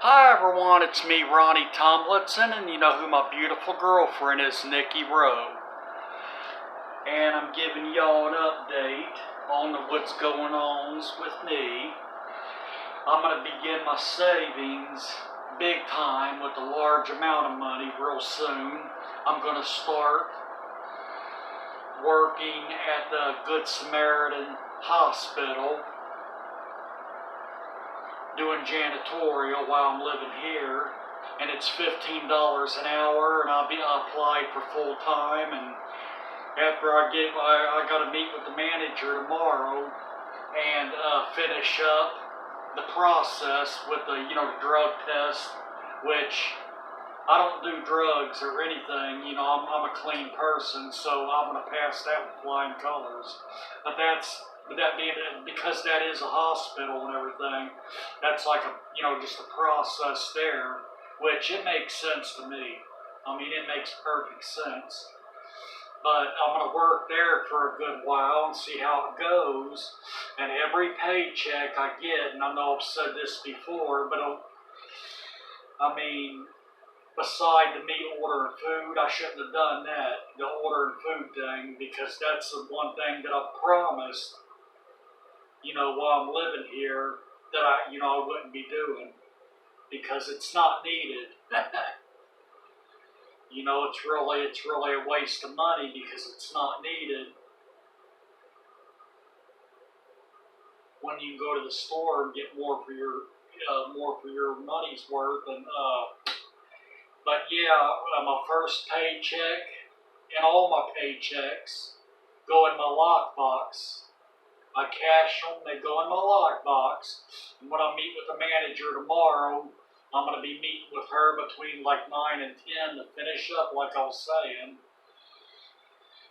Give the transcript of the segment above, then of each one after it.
Hi everyone, it's me, Ronnie Tomlinson, and you know who my beautiful girlfriend is, Niki Rowe. And I'm giving y'all an update on what's going on with me. I'm going to begin my savings big time with a large amount of money real soon. I'm going to start working at the Good Samaritan Hospital, doing janitorial while I'm living here, and it's $15 an hour, and I applied for full time. And after I got to meet with the manager tomorrow and finish up the process with the the drug test, which I don't do drugs or anything. I'm a clean person, so I'm gonna pass that with flying colors. But that being, because that is a hospital and everything, that's like just a process there, which it makes sense to me. I mean, it makes perfect sense. But I'm gonna work there for a good while and see how it goes. And every paycheck I get, and I know I've said this before, but I mean, beside the me ordering food, I shouldn't have done that, the ordering food thing, because that's the one thing that I promised, while I'm living here, that I wouldn't be doing, because it's not needed. It's really a waste of money because it's not needed. When you can go to the store and get more for your money's worth. And but yeah, my first paycheck and all my paychecks go in my lockbox. I cash them, they go in my lockbox. And when I meet with the manager tomorrow, I'm going to be meeting with her between like 9 and 10 to finish up, like I was saying,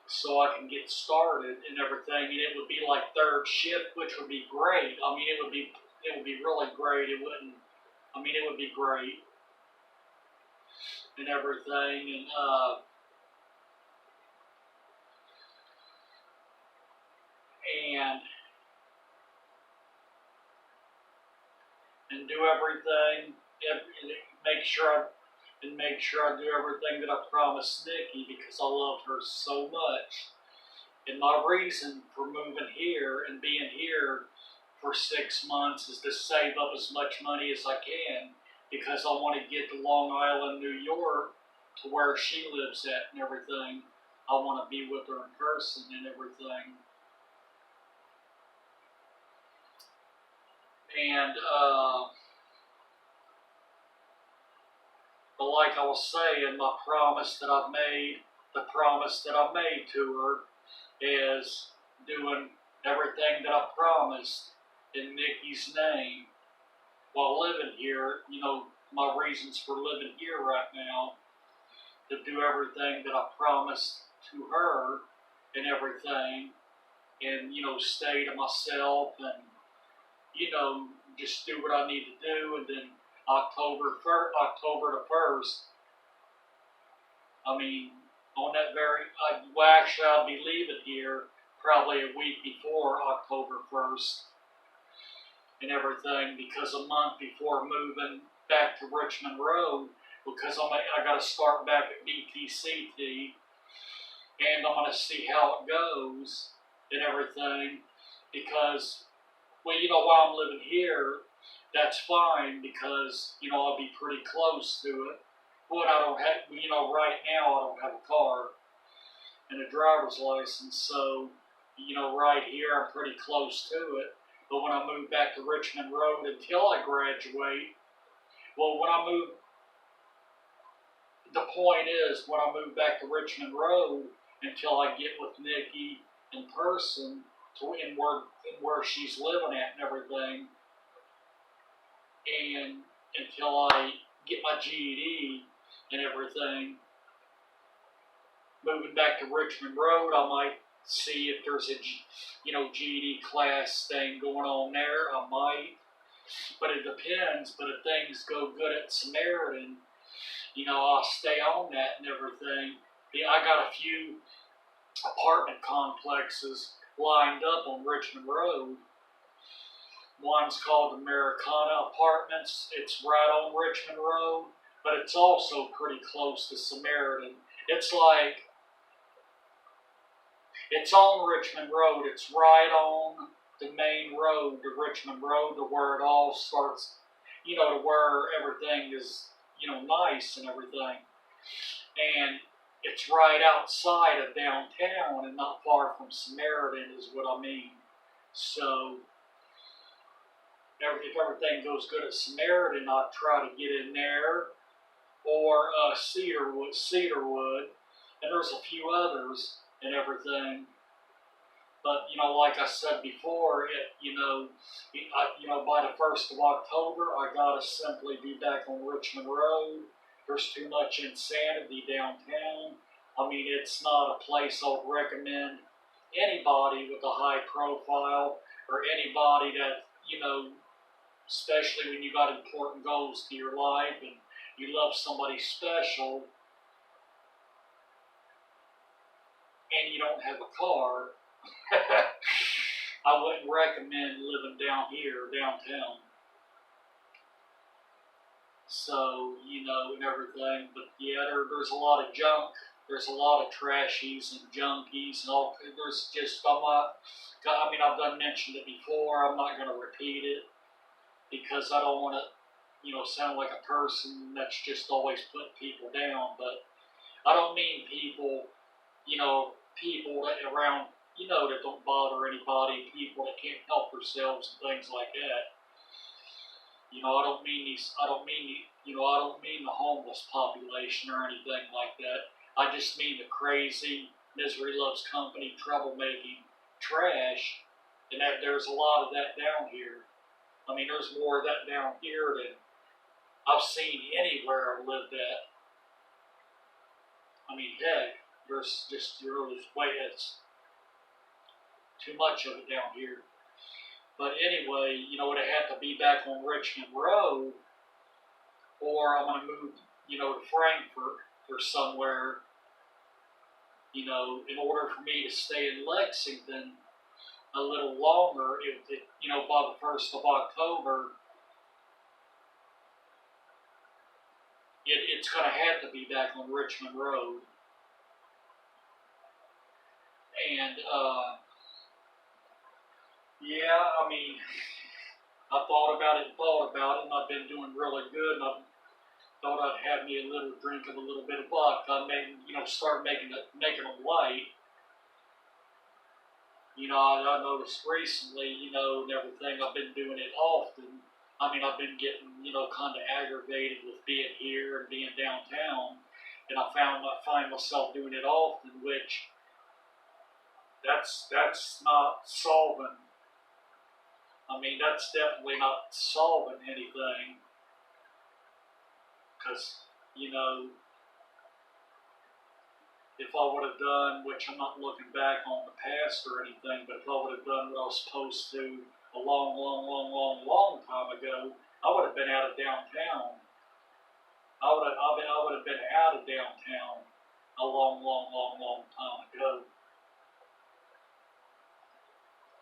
so I can get started and everything. And it would be like third shift, which would be great. I mean, it would be really great. It would be great and everything. And do everything. Make sure I do everything that I promised Niki, because I love her so much. And my reason for moving here and being here for 6 months is to save up as much money as I can, because I want to get to Long Island, New York, to where she lives at and everything. I want to be with her in person and everything. And but like I was saying, the promise that I made to her is doing everything that I promised in Niki's name while living here. My reasons for living here right now, to do everything that I promised to her and everything, and stay to myself, and just do what I need to do. And then October the 1st, I mean, on that actually I'll be leaving here probably a week before October 1st and everything, because a month before moving back to Richmond Road, because I got to start back at BTCT, and I'm going to see how it goes and everything, because, while I'm living here, that's fine, because, I'll be pretty close to it. But I don't have, right now I don't have a car and a driver's license, so, right here I'm pretty close to it. But when I move back to Richmond Road until I graduate, the point is, when I move back to Richmond Road until I get with Niki in person, in where she's living at and everything, and until I get my GED and everything, moving back to Richmond Road, I might see if there's a GED class thing going on there. I might, but it depends. But if things go good at Samaritan, I'll stay on that and everything. I got a few apartment complexes lined up on Richmond Road, One's called Americana Apartments. It's right on Richmond Road, but it's also pretty close to Samaritan. It's like, it's on Richmond Road. It's right on the main road to Richmond Road, to where it all starts, to where everything is, nice and everything. And it's right outside of downtown and not far from Samaritan is what I mean. So if everything goes good at Samaritan, I'd try to get in there, or Cedarwood, and there's a few others and everything. But like I said before, by the 1st of October, I gotta simply be back on Richmond Road. There's too much insanity downtown. I mean, it's not a place I would recommend anybody with a high profile, or anybody that, especially when you got important goals to your life and you love somebody special and you don't have a car. I wouldn't recommend living down here, downtown. So, and everything. But yeah, there's a lot of junk. There's a lot of trashies and junkies and all. There's just, I've done mentioned it before. I'm not going to repeat it because I don't want to, sound like a person that's just always putting people down. But I don't mean people, people that around, that don't bother anybody, people that can't help themselves and things like that. I don't mean the homeless population or anything like that. I just mean the crazy, misery loves company, troublemaking trash, and that there's a lot of that down here. I mean, there's more of that down here than I've seen anywhere I've lived at. I mean, heck, there's it's too much of it down here. But anyway, it had to be back on Richmond Road, or I'm going to move, to Frankfort or somewhere, in order for me to stay in Lexington a little longer. By the 1st of October, it's going to have to be back on Richmond Road. And, yeah, I mean, I thought about it, and I've been doing really good, and I thought I'd have me a little drink of a little bit of vodka, start making them light. I noticed recently, and everything, I've been doing it often. I mean, I've been getting, kind of aggravated with being here and being downtown, and I find myself doing it often, which that's not solving. I mean, that's definitely not solving anything, because, if I would have done, which I'm not looking back on the past or anything, but if I would have done what I was supposed to a long time ago, I would have been out of downtown. I would have been out of downtown a long time ago.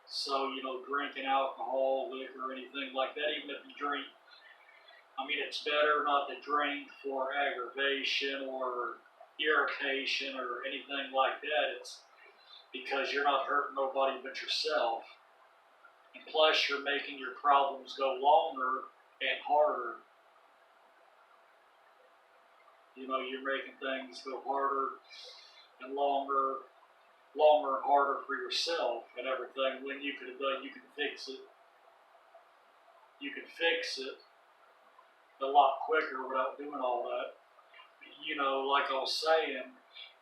So, drinking alcohol, liquor, anything like that, even if you drink, I mean, it's better not to drink for aggravation or irritation or anything like that. It's because you're not hurting nobody but yourself. And plus, you're making your problems go longer and harder. You're making things go harder and longer and harder for yourself and everything, when you can fix it. You can fix it a lot quicker without doing all that. Like I was saying,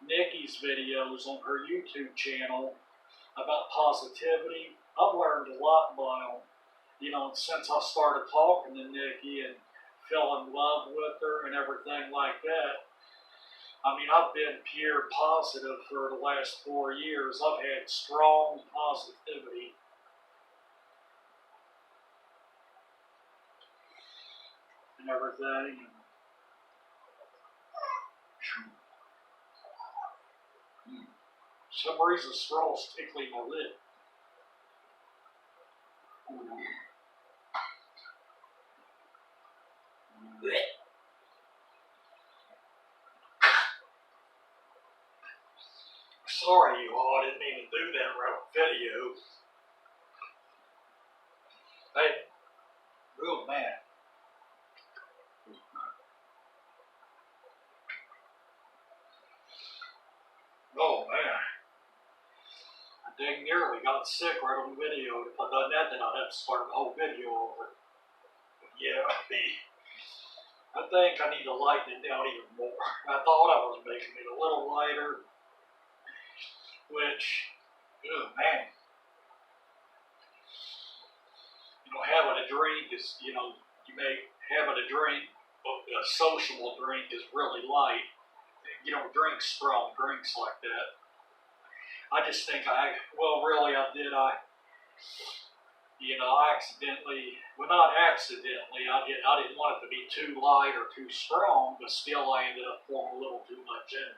Niki's videos on her YouTube channel about positivity, I've learned a lot by them. Since I started talking to Niki and fell in love with her and everything like that. I mean, I've been pure positive for the last 4 years. I've had strong positivity. And everything. For some reason, straw's tickling my lip. Sorry, you all. I didn't mean to do that right video. Hey, real man. Oh man, I dang nearly got sick right on the video. If I'd done that, then I'd have to start the whole video over. But yeah, I think I need to lighten it down even more. I thought I was making it a little lighter, which, oh man, having a drink is, you may having a drink, but a sociable drink is really light. You don't drink strong drinks like that. I just think really I did. I accidentally, well not accidentally, I didn't want it to be too light or too strong, but still I ended up pouring a little too much in.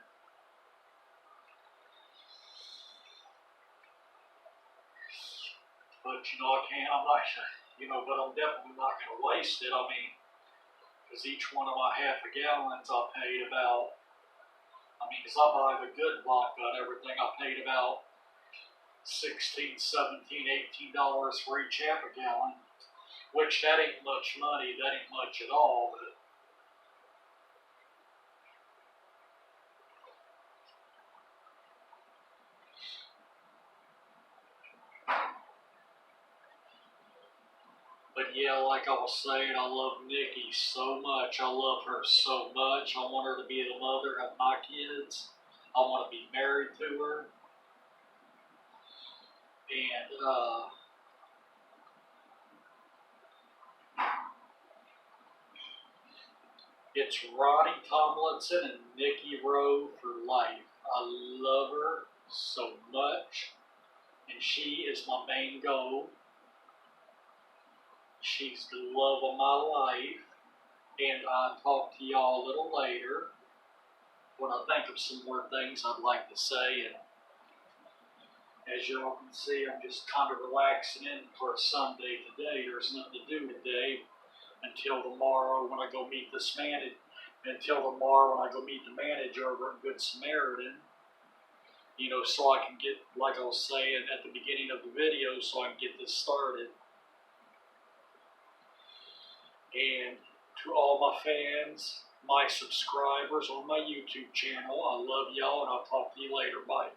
But but I'm definitely not going to waste it. I mean, because each one of my half a gallons I paid about, because I buy the good vodka and everything, I paid about $16, $17, $18 for each half a gallon, which that ain't much money, that ain't much at all, but yeah, like I was saying, I love Niki so much. I love her so much. I want her to be the mother of my kids. I want to be married to her. And it's Ronnie Tomlinson and Niki Rowe for life. I love her so much, and she is my main goal. She's the love of my life, and I'll talk to y'all a little later when I think of some more things I'd like to say. And as y'all can see, I'm just kind of relaxing in for a Sunday today. There's nothing to do today until tomorrow when I go meet this manager. Until tomorrow when I go meet the manager over at Good Samaritan. So I can get, like I was saying at the beginning of the video, so I can get this started. And to all my fans, my subscribers on my YouTube channel, I love y'all, and I'll talk to you later. Bye.